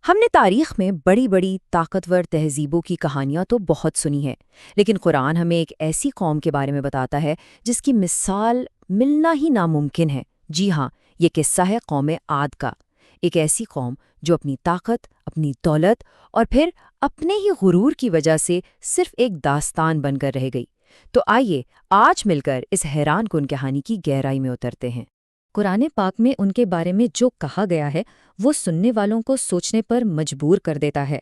ہم نے تاریخ میں بڑی بڑی طاقتور تہذیبوں کی کہانیاں تو بہت سنی ہیں، لیکن قرآن ہمیں ایک ایسی قوم کے بارے میں بتاتا ہے جس کی مثال ملنا ہی ناممکن ہے۔ جی ہاں، یہ قصہ ہے قوم عاد کا۔ ایک ایسی قوم جو اپنی طاقت، اپنی دولت اور پھر اپنے ہی غرور کی وجہ سے صرف ایک داستان بن کر رہ گئی۔ تو آئیے آج مل کر اس حیران کن کہانی کی گہرائی میں اترتے ہیں۔ قرآن پاک میں ان کے بارے میں جو کہا گیا ہے وہ سننے والوں کو سوچنے پر مجبور کر دیتا ہے۔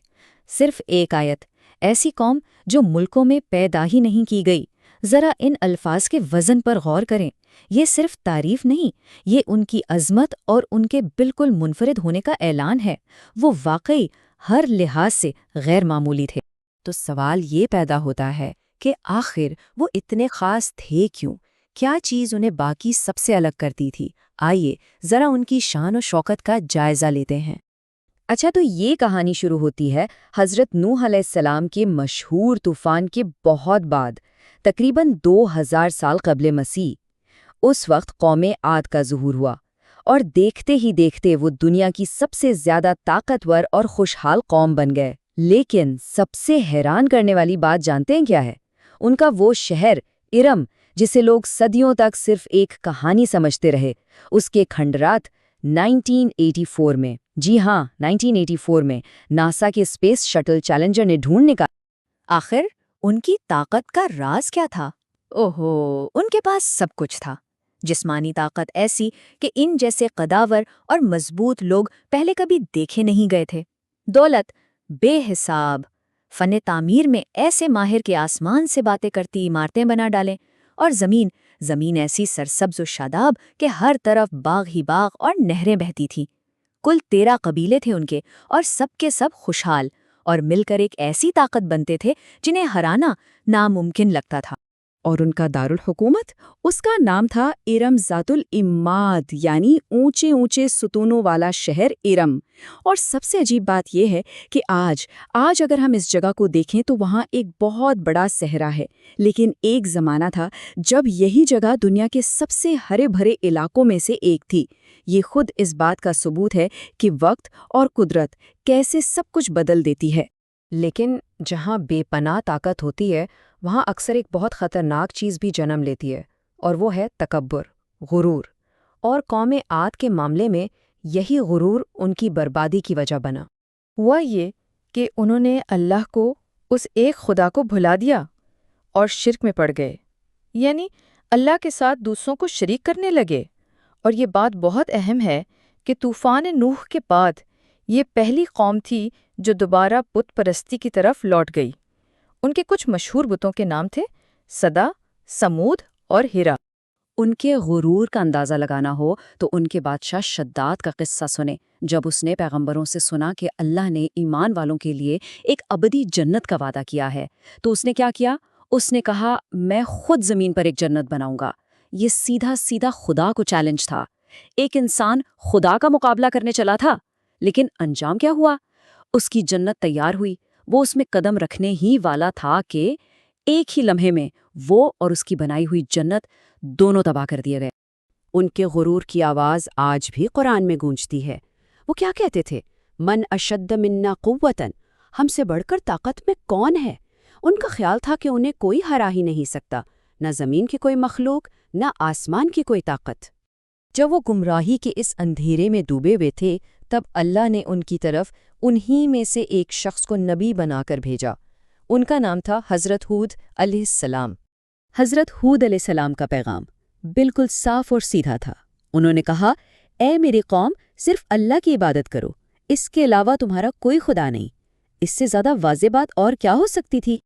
صرف ایک آیت، ایسی قوم جو ملکوں میں پیدا ہی نہیں کی گئی۔ ذرا ان الفاظ کے وزن پر غور کریں۔ یہ صرف تعریف نہیں، یہ ان کی عظمت اور ان کے بالکل منفرد ہونے کا اعلان ہے۔ وہ واقعی ہر لحاظ سے غیر معمولی تھے۔ تو سوال یہ پیدا ہوتا ہے کہ آخر وہ اتنے خاص تھے کیوں؟ کیا چیز انہیں باقی سب سے الگ کرتی تھی؟ آئیے ذرا ان کی شان و شوکت کا جائزہ لیتے ہیں۔ اچھا، تو یہ کہانی شروع ہوتی ہے حضرت نوح علیہ السلام کے مشہور طوفان کے بہت بعد، تقریباً 2000 سال قبل مسیح۔ اس وقت قوم عاد کا ظہور ہوا، اور دیکھتے ہی دیکھتے وہ دنیا کی سب سے زیادہ طاقتور اور خوشحال قوم بن گئے۔ لیکن سب سے حیران کرنے والی بات جانتے ہیں کیا ہے؟ ان کا وہ شہر ارم، جسے لوگ صدیوں تک صرف ایک کہانی سمجھتے رہے، اس کے کھنڈرات 1984 میں، جی ہاں 1984 میں ناسا کے اسپیس شٹل چیلنجر نے ڈھونڈ نکالا۔ آخر ان کی طاقت کا راز کیا تھا؟ اوہو، ان کے پاس سب کچھ تھا۔ جسمانی طاقت ایسی کہ ان جیسے قداور اور مضبوط لوگ پہلے کبھی دیکھے نہیں گئے تھے۔ دولت بے حساب، فن تعمیر میں ایسے ماہر کے آسمان سے باتیں کرتی عمارتیں بنا ڈالیں، اور زمین ایسی سرسبز و شاداب کہ ہر طرف باغ ہی باغ اور نہریں بہتی تھیں۔ کل 13 قبیلے تھے ان کے، اور سب کے سب خوشحال، اور مل کر ایک ایسی طاقت بنتے تھے جنہیں ہرانا ناممکن لگتا تھا۔ اور ان کا دارالحکومت، اس کا نام تھا ارم ذات العماد، یعنی اونچے اونچے ستونوں والا شہر ارم۔ اور سب سے عجیب بات یہ ہے کہ آج اگر ہم اس جگہ کو دیکھیں تو وہاں ایک بہت بڑا صحرا ہے، لیکن ایک زمانہ تھا جب یہی جگہ دنیا کے سب سے ہرے بھرے علاقوں میں سے ایک تھی۔ یہ خود اس بات کا ثبوت ہے کہ وقت اور قدرت کیسے سب کچھ بدل دیتی ہے۔ لیکن جہاں بے پناہ طاقت ہوتی ہے، وہاں اکثر ایک بہت خطرناک چیز بھی جنم لیتی ہے، اور وہ ہے تکبر، غرور۔ اور قوم عاد کے معاملے میں یہی غرور ان کی بربادی کی وجہ بنا۔ ہوا یہ کہ انہوں نے اللہ کو، اس ایک خدا کو بھلا دیا اور شرک میں پڑ گئے، یعنی اللہ کے ساتھ دوسروں کو شریک کرنے لگے۔ اور یہ بات بہت اہم ہے کہ طوفان نوح کے بعد یہ پہلی قوم تھی جو دوبارہ بت پرستی کی طرف لوٹ گئی۔ ان کے کچھ مشہور بتوں کے نام تھے صدا، سمود اور ہیرا۔ ان کے غرور کا اندازہ لگانا ہو تو ان کے بادشاہ شداد کا قصہ سنیں۔ جب اس نے پیغمبروں سے سنا کہ اللہ نے ایمان والوں کے لیے ایک ابدی جنت کا وعدہ کیا ہے، تو اس نے کیا کیا؟ اس نے کہا، میں خود زمین پر ایک جنت بناؤں گا۔ یہ سیدھا خدا کو چیلنج تھا۔ ایک انسان خدا کا مقابلہ کرنے چلا تھا، لیکن انجام کیا ہوا؟ اس کی جنت تیار ہوئی۔ وہ اس میں قدم رکھنے ہی والا تھا کہ ایک ہی لمحے میں وہ اور اس کی بنائی ہوئی جنت دونوں تباہ کر دیے گئے۔ ان کے غرور کی آواز آج بھی قرآن میں گونجتی ہے۔ وہ کیا کہتے تھے؟ من اشد منا قوتاً، ہم سے بڑھ کر طاقت میں کون ہے؟ ان کا خیال تھا کہ انہیں کوئی ہرا ہی نہیں سکتا، نہ زمین کی کوئی مخلوق، نہ آسمان کی کوئی طاقت۔ جب وہ گمراہی کے اس اندھیرے میں ڈوبے ہوئے تھے، تب اللہ نے ان کی طرف انہی میں سے ایک شخص کو نبی بنا کر بھیجا۔ ان کا نام تھا حضرت ہود علیہ السلام۔ حضرت ہود علیہ السلام کا پیغام بالکل صاف اور سیدھا تھا۔ انہوں نے کہا، اے میری قوم، صرف اللہ کی عبادت کرو، اس کے علاوہ تمہارا کوئی خدا نہیں۔ اس سے زیادہ واضح بات اور کیا ہو سکتی تھی؟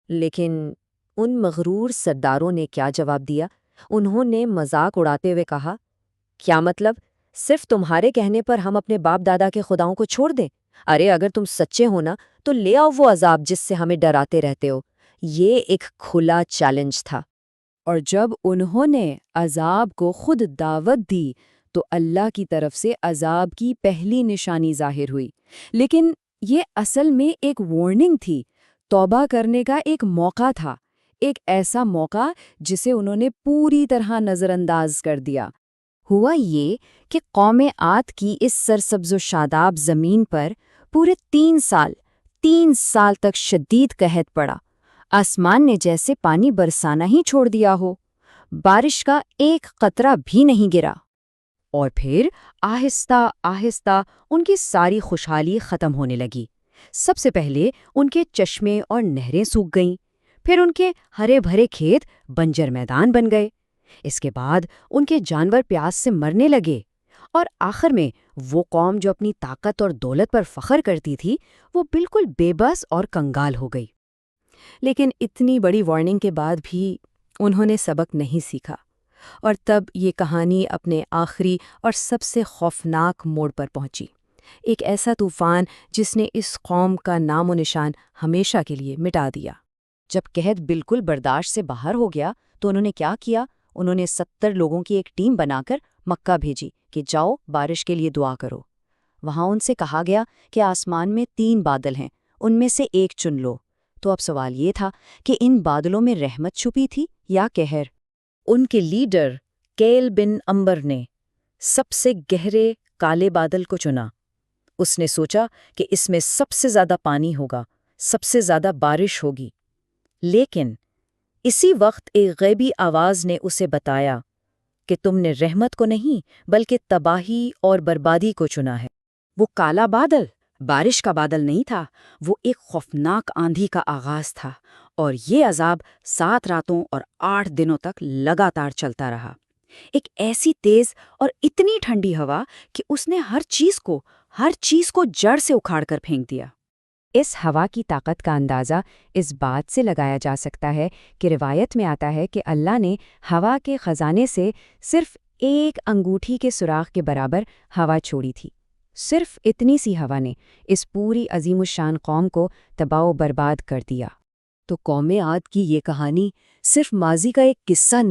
لیکن ان مغرور سرداروں نے کیا جواب دیا؟ انہوں نے مذاق اڑاتے ہوئے کہا، کیا مطلب؟ صرف تمہارے کہنے پر ہم اپنے باپ دادا کے خداؤں کو چھوڑ دیں؟ ارے اگر تم سچے ہو نا تو لے آؤ وہ عذاب جس سے ہمیں ڈراتے رہتے ہو۔ یہ ایک کھلا چیلنج تھا۔ اور جب انہوں نے عذاب کو خود دعوت دی تو اللہ کی طرف سے عذاب کی پہلی نشانی ظاہر ہوئی۔ لیکن یہ اصل میں ایک وارننگ تھی، توبہ کرنے کا ایک موقع تھا، ایک ایسا موقع جسے انہوں نے پوری طرح نظر انداز کر دیا۔ ہوا یہ کہ قوم عاد کی اس سرسبز و شاداب زمین پر پورے 3 سال تک شدید قحط پڑا۔ آسمان نے جیسے پانی برسانا ہی چھوڑ دیا ہو، بارش کا ایک قطرہ بھی نہیں گرا۔ اور پھر آہستہ آہستہ ان کی ساری خوشحالی ختم ہونے لگی۔ سب سے پہلے ان کے چشمے اور نہریں سوکھ گئیں، پھر ان کے ہرے بھرے کھیت بنجر میدان بن گئے، اس کے بعد ان کے جانور پیاس سے مرنے لگے، اور آخر میں وہ قوم جو اپنی طاقت اور دولت پر فخر کرتی تھی وہ بالکل بے بس اور کنگال ہو گئی۔ لیکن اتنی بڑی وارننگ کے بعد بھی انہوں نے سبق نہیں سیکھا، اور تب یہ کہانی اپنے آخری اور سب سے خوفناک موڑ پر پہنچی۔ ایک ایسا طوفان جس نے اس قوم کا نام و نشان ہمیشہ کے لیے مٹا دیا۔ جب قحط بالکل برداشت سے باہر ہو گیا تو انہوں نے کیا کیا؟ انہوں نے 70 لوگوں کی ایک ٹیم بنا کر مکہ بھیجی کہ جاؤ بارش کے لیے دعا کرو۔ وہاں ان سے کہا گیا کہ آسمان میں 3 بادل ہیں، ان میں سے ایک چن لو۔ تو اب سوال یہ تھا کہ ان بادلوں میں رحمت چھپی تھی یا قہر؟ ان کے لیڈر کیل بن امبر نے سب سے گہرے کالے بادل کو چنا۔ اس نے سوچا کہ اس میں سب سے زیادہ پانی ہوگا، سب سے زیادہ بارش ہوگی۔ لیکن اسی وقت ایک غیبی آواز نے اسے بتایا کہ تم نے رحمت کو نہیں بلکہ تباہی اور بربادی کو چنا ہے۔ وہ کالا بادل بارش کا بادل نہیں تھا، وہ ایک خوفناک آندھی کا آغاز تھا، اور یہ عذاب 7 راتوں اور 8 دنوں تک لگاتار چلتا رہا۔ ایک ایسی تیز اور اتنی ٹھنڈی ہوا کہ اس نے ہر چیز کو جڑ سے اکھاڑ کر پھینک دیا۔ اس ہوا کی طاقت کا اندازہ اس بات سے لگایا جا سکتا ہے کہ روایت میں آتا ہے کہ اللہ نے ہوا کے خزانے سے صرف ایک انگوٹھی کے سوراخ کے برابر ہوا چھوڑی تھی۔ صرف اتنی سی ہوا نے اس پوری عظیم الشان قوم کو تباہ و برباد کر دیا۔ تو قوم عاد کی یہ کہانی صرف ماضی کا ایک قصہ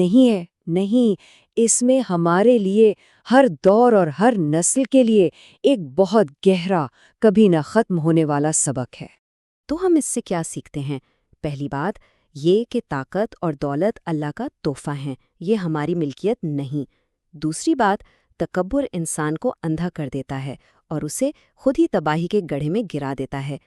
نہیں، اس میں ہمارے لیے ہر دور اور ہر نسل کے لیے ایک بہت گہرا، کبھی نہ ختم ہونے والا سبق ہے۔ تو ہم اس سے کیا سیکھتے ہیں؟ پہلی بات یہ کہ طاقت اور دولت اللہ کا تحفہ ہیں، یہ ہماری ملکیت نہیں۔ دوسری بات، تکبر انسان کو اندھا کر دیتا ہے اور اسے خود ہی تباہی کے گڑھے میں گرا دیتا ہے۔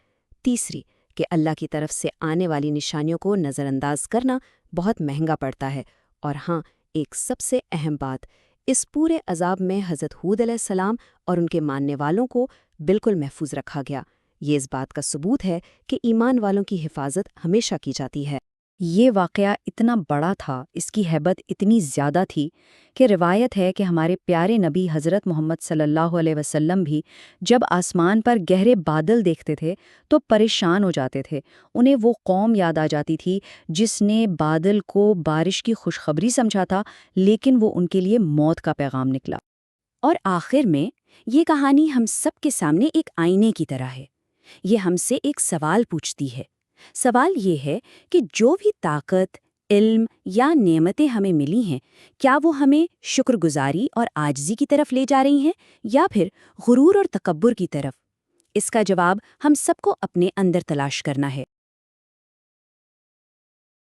تیسری کہ اللہ کی طرف سے آنے والی نشانیوں کو نظر انداز کرنا بہت مہنگا پڑتا ہے۔ اور ہاں، ایک سب سے اہم بات، اس پورے عذاب میں حضرت ہود علیہ السلام اور ان کے ماننے والوں کو بالکل محفوظ رکھا گیا۔ یہ اس بات کا ثبوت ہے کہ ایمان والوں کی حفاظت ہمیشہ کی جاتی ہے۔ یہ واقعہ اتنا بڑا تھا، اس کی ہیبت اتنی زیادہ تھی کہ روایت ہے کہ ہمارے پیارے نبی حضرت محمد صلی اللہ علیہ وسلم بھی جب آسمان پر گہرے بادل دیکھتے تھے تو پریشان ہو جاتے تھے۔ انہیں وہ قوم یاد آ جاتی تھی جس نے بادل کو بارش کی خوشخبری سمجھا تھا، لیکن وہ ان کے لیے موت کا پیغام نکلا۔ اور آخر میں یہ کہانی ہم سب کے سامنے ایک آئینے کی طرح ہے۔ یہ ہم سے ایک سوال پوچھتی ہے۔ سوال یہ ہے کہ جو بھی طاقت، علم یا نعمتیں ہمیں ملی ہیں، کیا وہ ہمیں شکر گزاری اور عاجزی کی طرف لے جا رہی ہیں یا پھر غرور اور تکبر کی طرف؟ اس کا جواب ہم سب کو اپنے اندر تلاش کرنا ہے۔